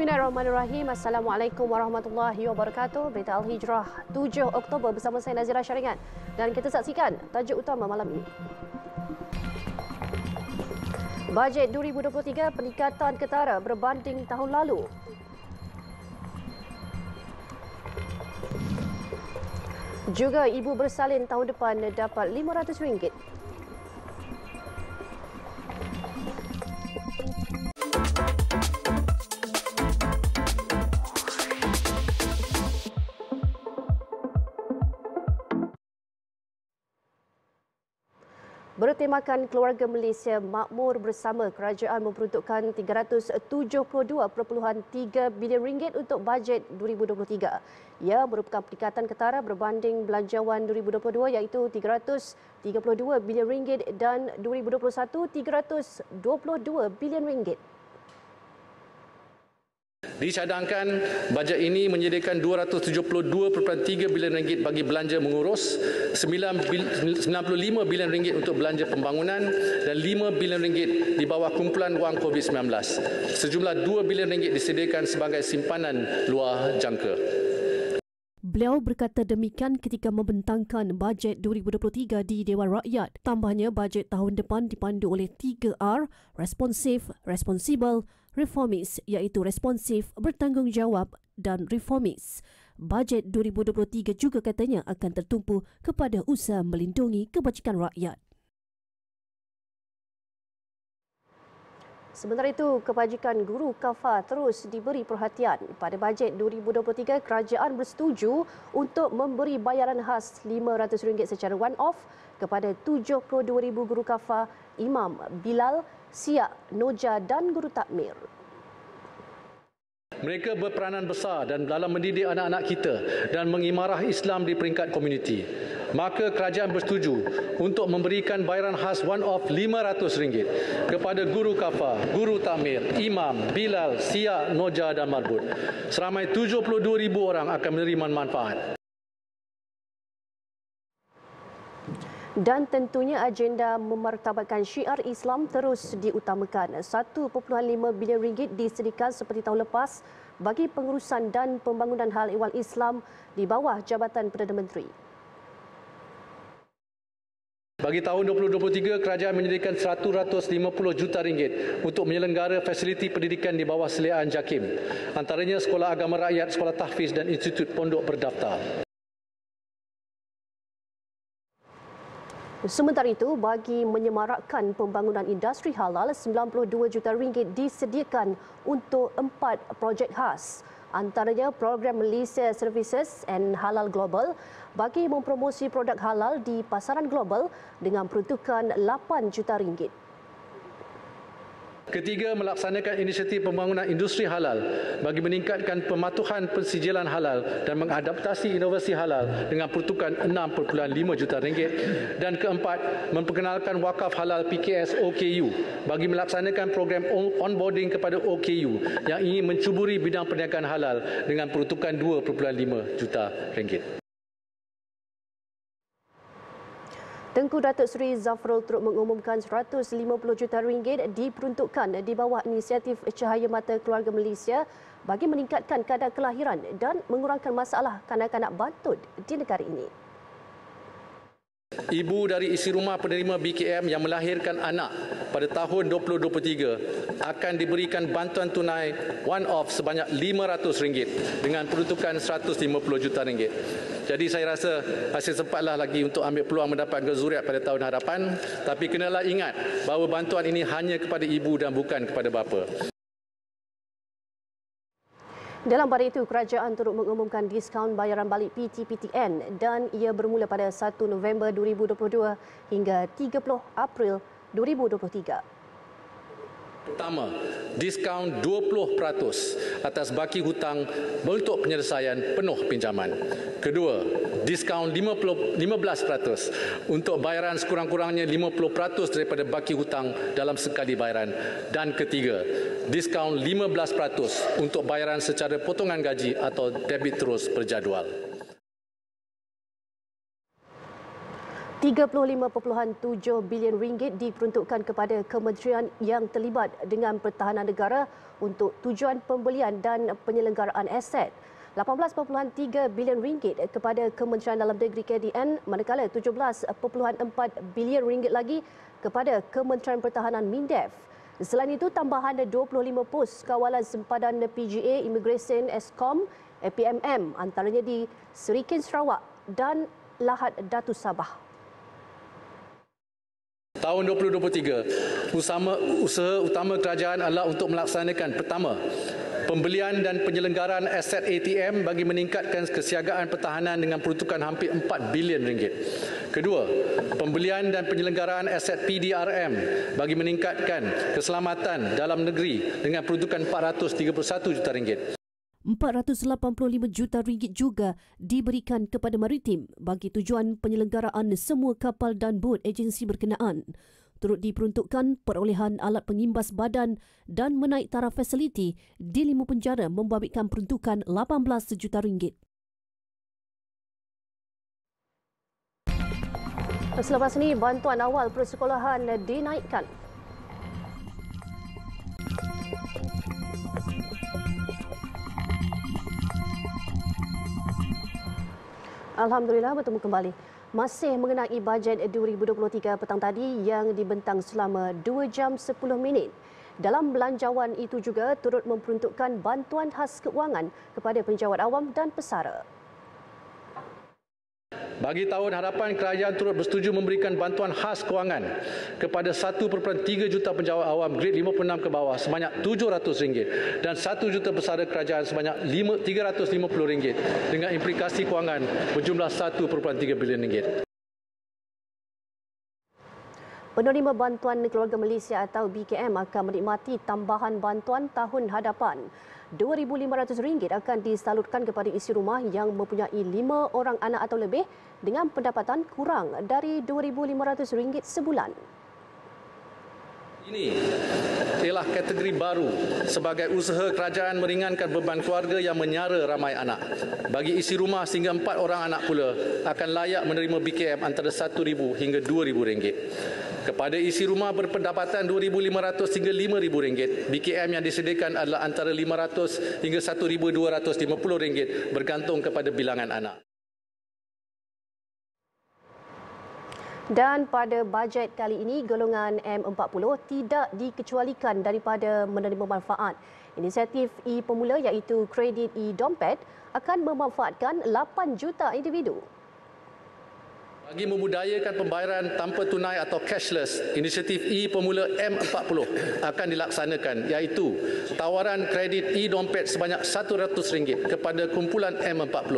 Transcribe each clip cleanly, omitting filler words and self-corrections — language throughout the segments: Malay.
Bismillahirrahmanirrahim. Assalamualaikum warahmatullahi wabarakatuh. Berita Al-Hijrah 7 Oktober bersama saya Nazira Syaringan. Dan kita saksikan tajuk utama malam ini. Bajet 2023 peningkatan ketara berbanding tahun lalu. Juga ibu bersalin tahun depan dapat RM500. Bertemakan Keluarga Malaysia Makmur Bersama, kerajaan memperuntukkan RM372.3 bilion untuk bajet 2023. Ia merupakan peningkatan ketara berbanding belanjawan 2022 iaitu RM332 bilion dan 2021 RM322 bilion. Dicadangkan bajet ini menyediakan RM272.3 bilion bagi belanja mengurus, RM95 bilion untuk belanja pembangunan dan RM5 bilion di bawah kumpulan wang COVID-19. Sejumlah RM2 bilion disediakan sebagai simpanan luar jangka. Beliau berkata demikian ketika membentangkan bajet 2023 di Dewan Rakyat. Tambahnya, bajet tahun depan dipandu oleh 3R, responsif, responsible, reformis, iaitu responsif, bertanggungjawab dan reformis. Bajet 2023 juga katanya akan tertumpu kepada usaha melindungi kebajikan rakyat. Sementara itu, kebajikan guru kafar terus diberi perhatian. Pada bajet 2023, kerajaan bersetuju untuk memberi bayaran khas RM500 secara one-off kepada 72,000 guru kafar, imam, bilal, siak, noja dan guru takmir. Mereka berperanan besar dalam mendidik anak-anak kita dan mengimarah Islam di peringkat komuniti. Maka kerajaan bersetuju untuk memberikan bayaran khas one-off RM500 kepada guru kafar, guru takmir, imam, bilal, siak, noja dan marbut. Seramai 72,000 orang akan menerima manfaat. Dan tentunya agenda memartabatkan syiar Islam terus diutamakan. RM1.5 bilion disediakan seperti tahun lepas bagi pengurusan dan pembangunan hal ehwal Islam di bawah Jabatan Perdana Menteri. Bagi tahun 2023, kerajaan menyediakan RM150 juta untuk menyelenggara fasiliti pendidikan di bawah seliaan JAKIM. Antaranya Sekolah Agama Rakyat, Sekolah Tahfiz dan Institut Pondok Berdaftar. Sementara itu, bagi menyemarakkan pembangunan industri halal, RM92 juta disediakan untuk 4 projek khas. Antaranya program Malaysia Services and Halal Global bagi mempromosi produk halal di pasaran global dengan peruntukan RM8 juta. Ketiga, melaksanakan inisiatif pembangunan industri halal bagi meningkatkan pematuhan pensijilan halal dan mengadaptasi inovasi halal dengan peruntukan RM6.5 juta. Dan keempat, memperkenalkan wakaf halal PKS OKU bagi melaksanakan program onboarding kepada OKU yang ingin mencuburi bidang perniagaan halal dengan peruntukan RM2.5 juta. Tengku Datuk Seri Zafrul turut mengumumkan RM150 juta diperuntukkan di bawah inisiatif Cahaya Mata Keluarga Malaysia bagi meningkatkan kadar kelahiran dan mengurangkan masalah kanak-kanak bantut di negara ini. Ibu dari isi rumah penerima BKM yang melahirkan anak pada tahun 2023 akan diberikan bantuan tunai one-off sebanyak RM500 dengan peruntukan RM150 juta. Jadi saya rasa masih sempatlah lagi untuk ambil peluang mendapatkan zuriat pada tahun hadapan. Tapi kenalah ingat bahawa bantuan ini hanya kepada ibu dan bukan kepada bapa. Dalam pada itu, kerajaan turut mengumumkan diskaun bayaran balik PT-PTN dan ia bermula pada 1 November 2022 hingga 30 April 2023. Pertama, diskaun 20% atas baki hutang untuk penyelesaian penuh pinjaman. Kedua, diskaun 15% untuk bayaran sekurang-kurangnya 50% daripada baki hutang dalam sekali bayaran. Dan ketiga, diskaun 15% untuk bayaran secara potongan gaji atau debit terus berjadual. RM35.7 bilion diperuntukkan kepada kementerian yang terlibat dengan pertahanan negara untuk tujuan pembelian dan penyelenggaraan aset. RM18.3 bilion kepada Kementerian Dalam Negeri KDN, manakala RM17.4 bilion lagi kepada Kementerian Pertahanan MINDEF. Selain itu, tambahan 25 pos kawalan sempadan PGA, Immigration, Eskom, APMM antaranya di Serikin Sarawak dan Lahad Datu Sabah. Tahun 2023, usaha utama kerajaan adalah untuk melaksanakan pertama, pembelian dan penyelenggaraan aset ATM bagi meningkatkan kesiagaan pertahanan dengan peruntukan hampir RM4 bilion. Kedua, pembelian dan penyelenggaraan aset PDRM bagi meningkatkan keselamatan dalam negeri dengan peruntukan RM431 juta. RM485 juta juga diberikan kepada maritim bagi tujuan penyelenggaraan semua kapal dan bot agensi berkenaan. Turut diperuntukkan perolehan alat pengimbas badan dan menaik taraf fasiliti di 5 penjara membabitkan peruntukan RM18 juta. Selepas ini, bantuan awal persekolahan dinaikkan. Alhamdulillah, bertemu kembali. Masih mengenai bajet 2023 petang tadi yang dibentang selama 2 jam 10 minit. Dalam belanjawan itu juga turut memperuntukkan bantuan khas keuangan kepada penjawat awam dan pesara. Bagi tahun hadapan, kerajaan turut bersetuju memberikan bantuan khas kewangan kepada 1.3 juta penjawat awam grade 56 ke bawah sebanyak RM700 dan 1 juta pesara kerajaan sebanyak RM350 dengan implikasi kewangan berjumlah RM1.3 bilion. Penerima Bantuan Keluarga Malaysia atau BKM akan menikmati tambahan bantuan tahun hadapan. RM2,500 akan disalurkan kepada isi rumah yang mempunyai 5 orang anak atau lebih dengan pendapatan kurang dari RM2,500 sebulan. Ini ialah kategori baru sebagai usaha kerajaan meringankan beban keluarga yang menyara ramai anak. Bagi isi rumah sehingga 4 orang anak pula akan layak menerima BKM antara RM1,000 hingga RM2,000. Kepada isi rumah berpendapatan RM2,500 hingga RM5,000, BKM yang disediakan adalah antara RM500 hingga RM1,250 bergantung kepada bilangan anak. Dan pada bajet kali ini, golongan M40 tidak dikecualikan daripada menerima manfaat. Inisiatif e-Pemula iaitu kredit e-Dompet akan memanfaatkan 8 juta individu. Bagi memudayakan pembayaran tanpa tunai atau cashless, inisiatif e-Pemula M40 akan dilaksanakan iaitu tawaran kredit e-Dompet sebanyak RM100 kepada kumpulan M40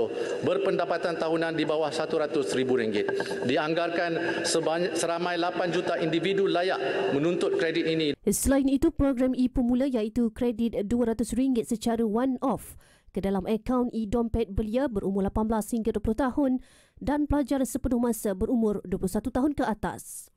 berpendapatan tahunan di bawah RM100,000. Dianggarkan seramai 8 juta individu layak menuntut kredit ini. Selain itu, program e-Pemula iaitu kredit RM200 secara one-off ke dalam akaun e-Dompet belia berumur 18 hingga 20 tahun dan pelajar sepenuh masa berumur 21 tahun ke atas.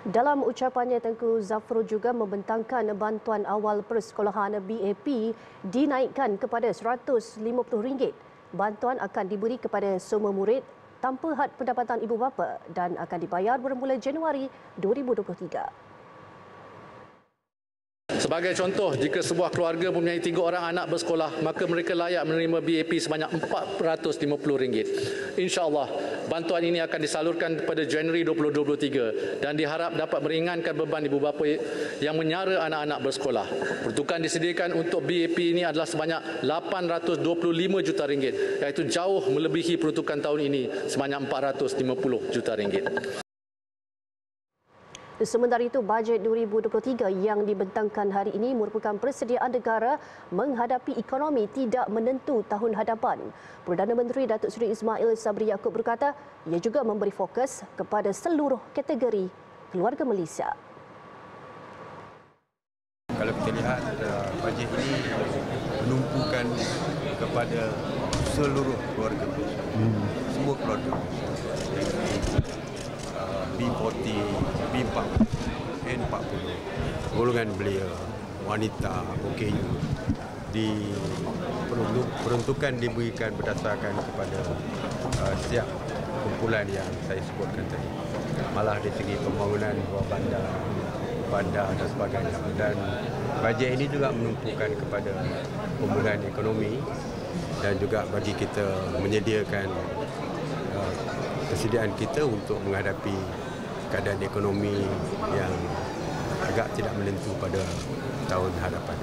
Dalam ucapannya, Tengku Zafrul juga membentangkan bantuan awal persekolahan BAP dinaikkan kepada RM150. Bantuan akan diberi kepada semua murid tanpa had pendapatan ibu bapa dan akan dibayar bermula Januari 2023. Sebagai contoh, jika sebuah keluarga mempunyai 3 orang anak bersekolah, maka mereka layak menerima BAP sebanyak RM450. InsyaAllah, bantuan ini akan disalurkan pada Januari 2023 dan diharap dapat meringankan beban ibu bapa yang menyara anak-anak bersekolah. Peruntukan disediakan untuk BAP ini adalah sebanyak RM825 juta, iaitu jauh melebihi peruntukan tahun ini sebanyak RM450 juta. Sementara itu, bajet 2023 yang dibentangkan hari ini merupakan persediaan negara menghadapi ekonomi tidak menentu tahun hadapan. Perdana Menteri Datuk Seri Ismail Sabri Yaakob berkata, ia juga memberi fokus kepada seluruh kategori keluarga Malaysia. Kalau kita lihat, bajet ini menumpukan kepada seluruh keluarga Malaysia. Semua keluarga B40, B40, N40, golongan belia, wanita, OKU peruntukan diberikan berdasarkan kepada setiap kumpulan yang saya sebutkan tadi. Malah dari segi pembangunan bawah bandar dan sebagainya. Dan bajet ini juga menumpukan kepada pemulihan ekonomi dan juga bagi kita menyediakan persediaan kita untuk menghadapi keadaan ekonomi yang agak tidak menentu pada tahun hadapan.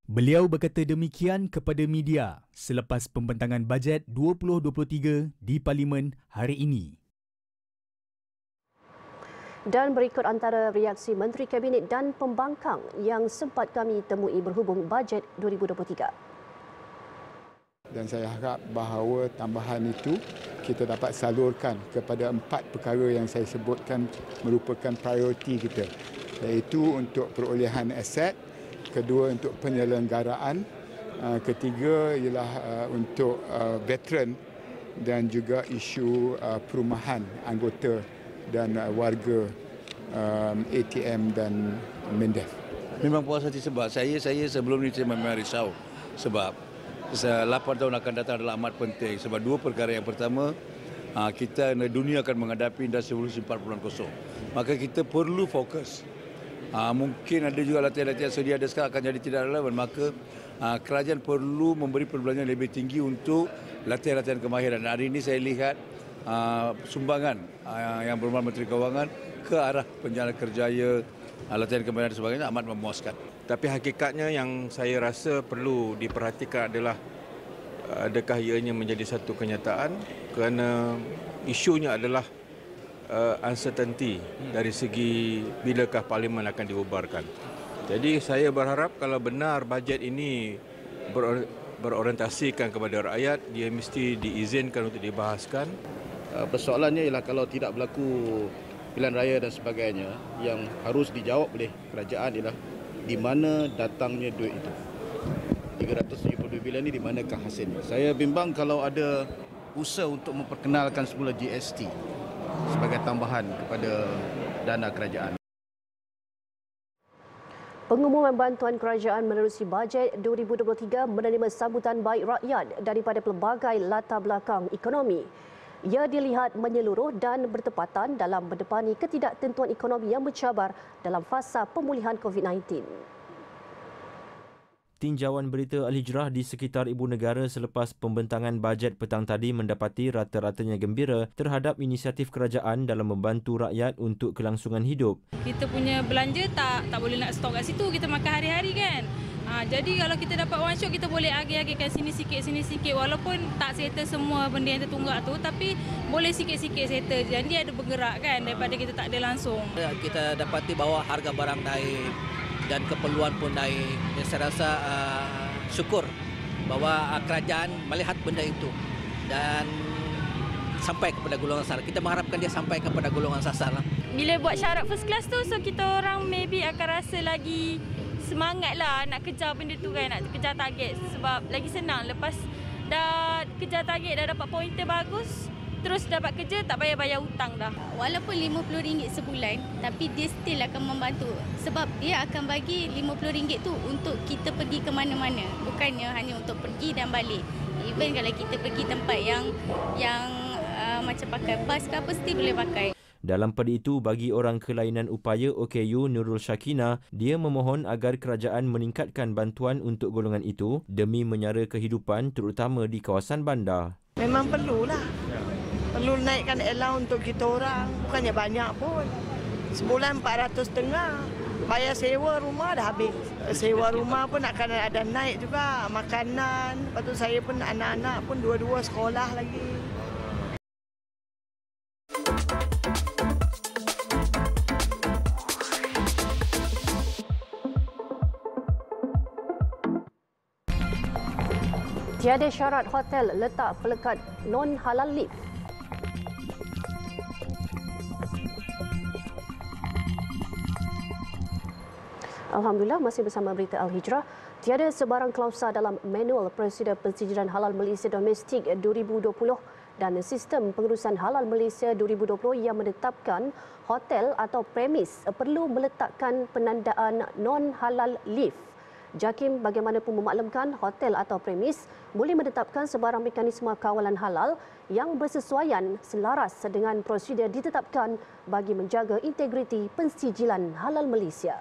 Beliau berkata demikian kepada media selepas pembentangan bajet 2023 di Parlimen hari ini. Dan berikut antara reaksi Menteri Kabinet dan Pembangkang yang sempat kami temui berhubung bajet 2023. Dan saya harap bahawa tambahan itu kita dapat salurkan kepada 4 perkara yang saya sebutkan merupakan prioriti kita, iaitu untuk perolehan aset, kedua untuk penyelenggaraan, ketiga ialah untuk veteran dan juga isu perumahan anggota dan warga ATM dan MINDEF. Memang puas hati sebab saya sebelum ini saya memang risau sebab 8 tahun akan datang adalah amat penting sebab 2 perkara. Yang pertama, kita dunia akan menghadapi industri revolusi 4.0. Maka kita perlu fokus. Mungkin ada juga latihan-latihan sedia ada sekarang akan jadi tidak relevan. Maka kerajaan perlu memberi perbelanjaan lebih tinggi untuk latihan-latihan kemahiran. Hari ini saya lihat sumbangan yang berhormat Menteri Kewangan ke arah penjana kerjaya, latihan kemahiran dan sebagainya amat memuaskan. Tapi hakikatnya yang saya rasa perlu diperhatikan adalah adakah ianya menjadi satu kenyataan, kerana isunya adalah uncertainty dari segi bilakah Parlimen akan dibubarkan. Jadi saya berharap kalau benar bajet ini berorientasikan kepada rakyat, dia mesti diizinkan untuk dibahaskan. Persoalannya ialah kalau tidak berlaku pilihan raya dan sebagainya, yang harus dijawab oleh kerajaan ialah di mana datangnya duit itu. 372 bilion ini di manakah hasilnya? Saya bimbang kalau ada usaha untuk memperkenalkan semula GST sebagai tambahan kepada dana kerajaan. Pengumuman bantuan kerajaan menerusi bajet 2023 menerima sambutan baik rakyat daripada pelbagai latar belakang ekonomi. Ia dilihat menyeluruh dan bertepatan dalam berdepani ketidaktentuan ekonomi yang mencabar dalam fasa pemulihan COVID-19. Tinjauan berita Al-Hijrah di sekitar ibu negara selepas pembentangan bajet petang tadi mendapati rata-ratanya gembira terhadap inisiatif kerajaan dalam membantu rakyat untuk kelangsungan hidup. Kita punya belanja tak boleh nak stok kat situ, kita makan hari-hari kan. Jadi kalau kita dapat one shot, kita boleh agih-agihkan sini sikit walaupun tak settle semua benda yang tertunggak tu, tapi boleh sikit-sikit settle. Jadi ada bergerak kan daripada kita tak ada langsung. Kita dapati bahawa harga barang naik dan keperluan pun naik. Saya rasa syukur bahawa kerajaan melihat benda itu dan sampai kepada golongan sasar. Kita mengharapkan dia sampai kepada golongan sasar. Bila buat syarat first class tu, so kita orang maybe akan rasa lagi semangat lah nak kejar benda tu kan, nak kejar target. Sebab lagi senang lepas dah kejar target, dah dapat pointer bagus, terus dapat kerja tak payah bayar hutang dah. Walaupun RM50 sebulan, tapi dia still akan membantu. Sebab dia akan bagi RM50 tu untuk kita pergi ke mana-mana. Bukannya hanya untuk pergi dan balik. Even kalau kita pergi tempat yang macam pakai bas ke apa, still boleh pakai. Dalam pada itu, bagi orang kelainan upaya OKU Nurul Syakina, dia memohon agar kerajaan meningkatkan bantuan untuk golongan itu demi menyara kehidupan terutama di kawasan bandar. Memang perlulah. Perlu naikkan allowance untuk kita orang. Bukannya banyak pun. Sebulan 450. Bayar sewa rumah dah habis. Sewa rumah pun akan ada naik juga. Makanan. Lepas tu saya pun anak-anak pun dua-dua sekolah lagi. Tiada syarat hotel letak pelekat non-halal lift. Alhamdulillah, masih bersama berita Al-Hijrah. Tiada sebarang klausa dalam manual Prosedur Pensijiran Halal Malaysia Domestik 2020 dan Sistem Pengurusan Halal Malaysia 2020 yang menetapkan hotel atau premis perlu meletakkan penandaan non-halal lift. JAKIM bagaimanapun memaklumkan hotel atau premis boleh menetapkan sebarang mekanisme kawalan halal yang bersesuaian selaras dengan prosedur ditetapkan bagi menjaga integriti pensijilan halal Malaysia.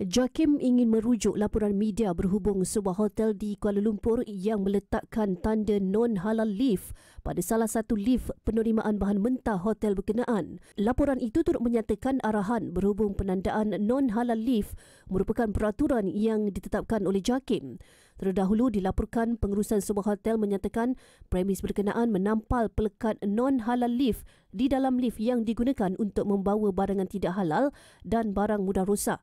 JAKIM ingin merujuk laporan media berhubung sebuah hotel di Kuala Lumpur yang meletakkan tanda non-halal lift pada salah satu lift penerimaan bahan mentah hotel berkenaan. Laporan itu turut menyatakan arahan berhubung penandaan non-halal lift merupakan peraturan yang ditetapkan oleh JAKIM. Terdahulu dilaporkan pengurusan sebuah hotel menyatakan premis berkenaan menampal pelekat non-halal lift di dalam lift yang digunakan untuk membawa barangan tidak halal dan barang mudah rosak.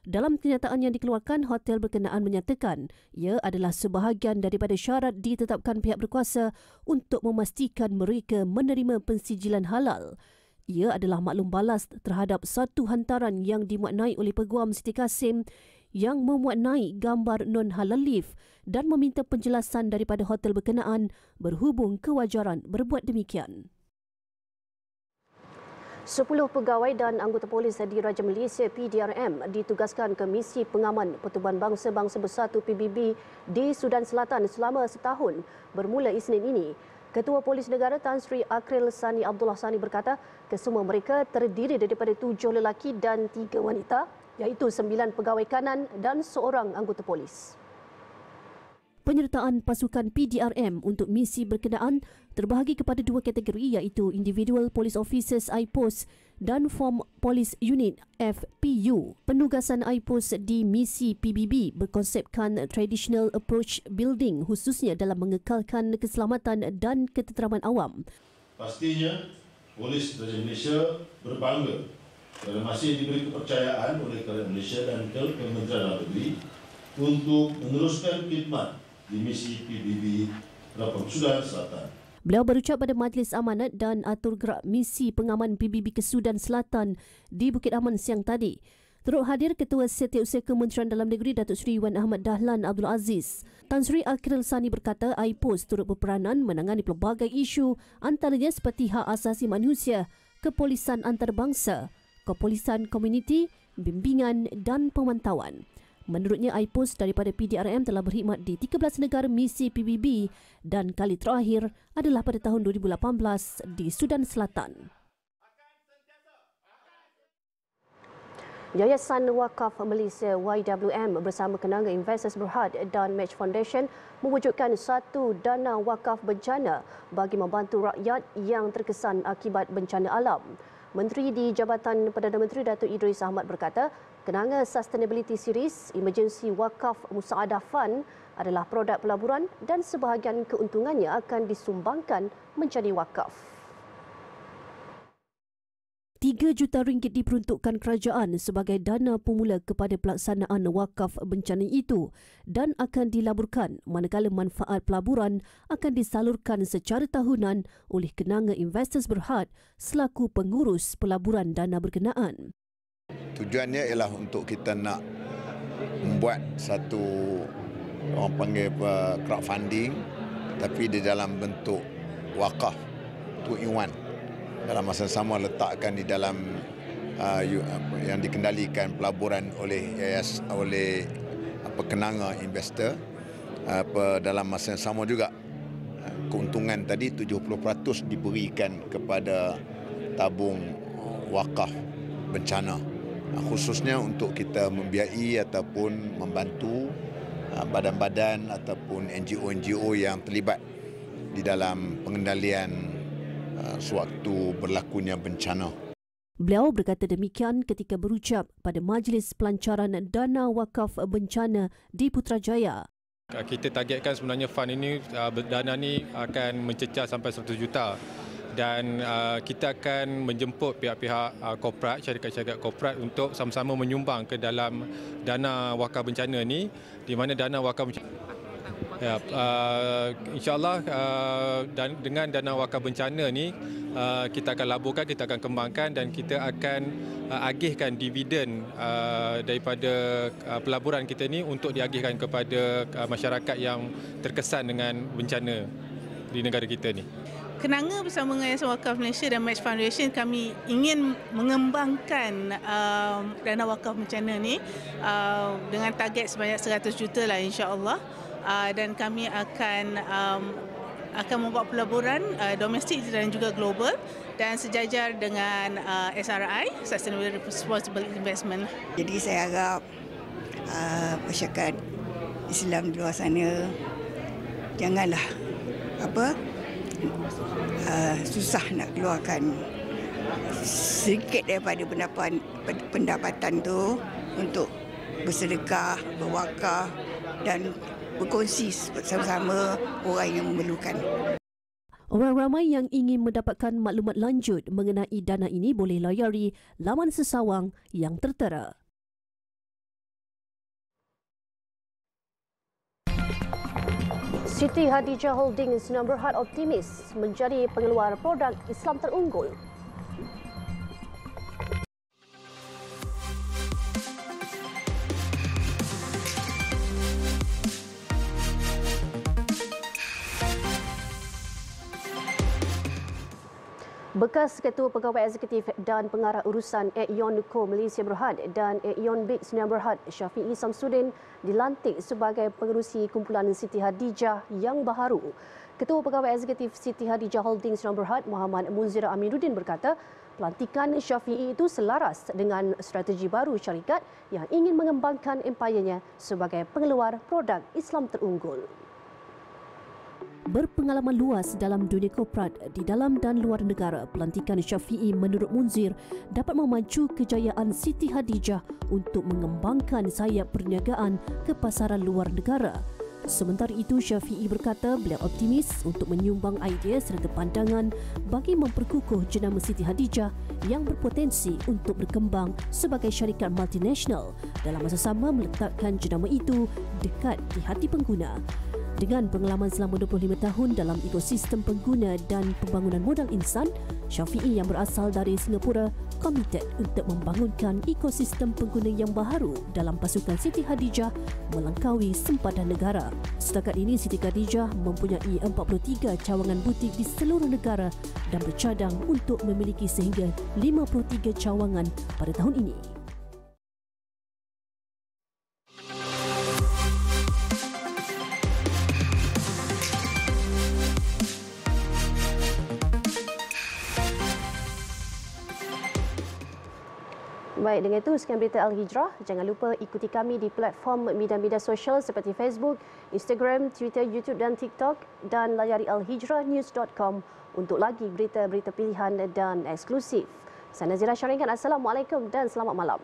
Dalam kenyataan yang dikeluarkan, hotel berkenaan menyatakan ia adalah sebahagian daripada syarat ditetapkan pihak berkuasa untuk memastikan mereka menerima pensijilan halal. Ia adalah maklum balas terhadap satu hantaran yang dimuat naik oleh Peguam Siti Kasim yang memuat naik gambar non-halal lift dan meminta penjelasan daripada hotel berkenaan berhubung kewajaran berbuat demikian. 10 pegawai dan anggota polis Diraja Malaysia PDRM ditugaskan ke misi pengaman Pertubuhan Bangsa-Bangsa Bersatu PBB di Sudan Selatan selama setahun bermula Isnin ini. Ketua Polis Negara Tan Sri Akril Sani Abdullah Sani berkata kesemua mereka terdiri daripada 7 lelaki dan 3 wanita iaitu 9 pegawai kanan dan seorang anggota polis. Penyertaan pasukan PDRM untuk misi berkenaan terbahagi kepada 2 kategori iaitu Individual Police Officers IPOS dan Form Police Unit FPU. Penugasan IPOS di misi PBB berkonsepkan Traditional Approach Building khususnya dalam mengekalkan keselamatan dan ketenteraman awam. Pastinya Polis Raja Malaysia berbangga kerana masih diberi kepercayaan oleh Kerajaan Malaysia dan Kementerian Dalam Negeri untuk meneruskan khidmat di misi PBB Rapor Sudan Selatan. Beliau berucap pada Majlis Amanat dan Atur Gerak Misi Pengaman PBB ke Sudan Selatan di Bukit Aman siang tadi. Turut hadir Ketua Setiausaha Kementerian Dalam Negeri Datuk Seri Wan Ahmad Dahlan Abdul Aziz. Tan Sri Akril Sani berkata IPOS turut berperanan menangani pelbagai isu antaranya seperti hak asasi manusia, kepolisan antarabangsa, kepolisan komuniti, bimbingan dan pemantauan. Menurutnya, IPOS daripada PDRM telah berkhidmat di 13 negara misi PBB dan kali terakhir adalah pada tahun 2018 di Sudan Selatan. Yayasan Wakaf Malaysia YWM bersama Kenanga Investors Berhad dan Match Foundation mewujudkan satu dana wakaf bencana bagi membantu rakyat yang terkesan akibat bencana alam. Menteri di Jabatan Perdana Menteri Datuk Idris Ahmad berkata, Kenanga Sustainability Series Emergency Wakaf Musaadah Fund adalah produk pelaburan dan sebahagian keuntungannya akan disumbangkan menjadi wakaf. 3 juta ringgit diperuntukkan kerajaan sebagai dana pemula kepada pelaksanaan wakaf bencana itu dan akan dilaburkan manakala manfaat pelaburan akan disalurkan secara tahunan oleh Kenanga Investors Berhad selaku pengurus pelaburan dana berkenaan. Tujuannya ialah untuk kita nak membuat satu orang panggil crowdfunding tapi di dalam bentuk wakaf 2-in-1. Dalam masa sama letakkan di dalam yang dikendalikan pelaburan oleh Kenanga Investor. Dalam masa yang sama juga keuntungan tadi 70% diberikan kepada tabung wakaf bencana, khususnya untuk kita membiayai ataupun membantu badan-badan ataupun NGO-NGO yang terlibat di dalam pengendalian sewaktu berlakunya bencana. Beliau berkata demikian ketika berucap pada Majlis Pelancaran Dana Wakaf Bencana di Putrajaya. Kita targetkan sebenarnya fund ini, dana ini akan mencecah sampai 100 juta dan kita akan menjemput pihak-pihak korporat, syarikat-syarikat korporat untuk sama-sama menyumbang ke dalam dana wakaf bencana ini, di mana dana wakaf bencana InsyaAllah dengan dana wakaf bencana ni kita akan laburkan, kita akan kembangkan dan kita akan agihkan dividen daripada pelaburan kita ni untuk diagihkan kepada masyarakat yang terkesan dengan bencana di negara kita ni. Kenanga bersama dengan Yayasan Wakaf Malaysia dan Match Foundation, kami ingin mengembangkan dana wakaf bencana ni dengan target sebanyak 100 juta lah insya-Allah. Dan kami akan membuat pelaburan domestik dan juga global dan sejajar dengan SRI, Sustainable Responsible Investment. Jadi saya harap masyarakat Islam di luar sana janganlah susah nak keluarkan sedikit daripada pendapatan tu untuk bersedekah, berwakaf dan berkongsi bersama-sama orang yang memerlukan. Orang ramai yang ingin mendapatkan maklumat lanjut mengenai dana ini boleh layari laman sesawang yang tertera. Siti Hadijah Holdings Sdn Bhd optimis menjadi pengeluar produk Islam terunggul. Bekas Ketua Pegawai Eksekutif dan Pengarah Urusan Ek-Yon Nuko Malaysia Berhad dan Ek-Yon Big Sdn Bhd Syafiee Samsudin dilantik sebagai pengerusi kumpulan Siti Hadijah yang baharu. Ketua Pegawai Eksekutif Siti Hadijah Holdings Sdn Bhd Muhammad Munzir Amiruddin berkata, pelantikan Syafiee itu selaras dengan strategi baru syarikat yang ingin mengembangkan empayanya sebagai pengeluar produk Islam terunggul. Berpengalaman luas dalam dunia korporat di dalam dan luar negara, pelantikan Syafiee menurut Munzir dapat memacu kejayaan Siti Hadijah untuk mengembangkan sayap perniagaan ke pasaran luar negara. Sementara itu, Syafiee berkata beliau optimis untuk menyumbang idea serta pandangan bagi memperkukuh jenama Siti Hadijah yang berpotensi untuk berkembang sebagai syarikat multinasional dalam masa sama meletakkan jenama itu dekat di hati pengguna. Dengan pengalaman selama 25 tahun dalam ekosistem pengguna dan pembangunan modal insan, Syafiee yang berasal dari Singapura komited untuk membangunkan ekosistem pengguna yang baharu dalam pasukan Siti Hadijah melangkaui sempadan negara. Setakat ini, Siti Hadijah mempunyai 43 cawangan butik di seluruh negara dan bercadang untuk memiliki sehingga 53 cawangan pada tahun ini. Baik, dengan itu sekian berita Al-Hijrah. Jangan lupa ikuti kami di platform media-media sosial seperti Facebook, Instagram, Twitter, YouTube dan TikTok dan layari alhijrahnews.com untuk lagi berita-berita pilihan dan eksklusif. Saya Nazira Syarinkan. Assalamualaikum dan selamat malam.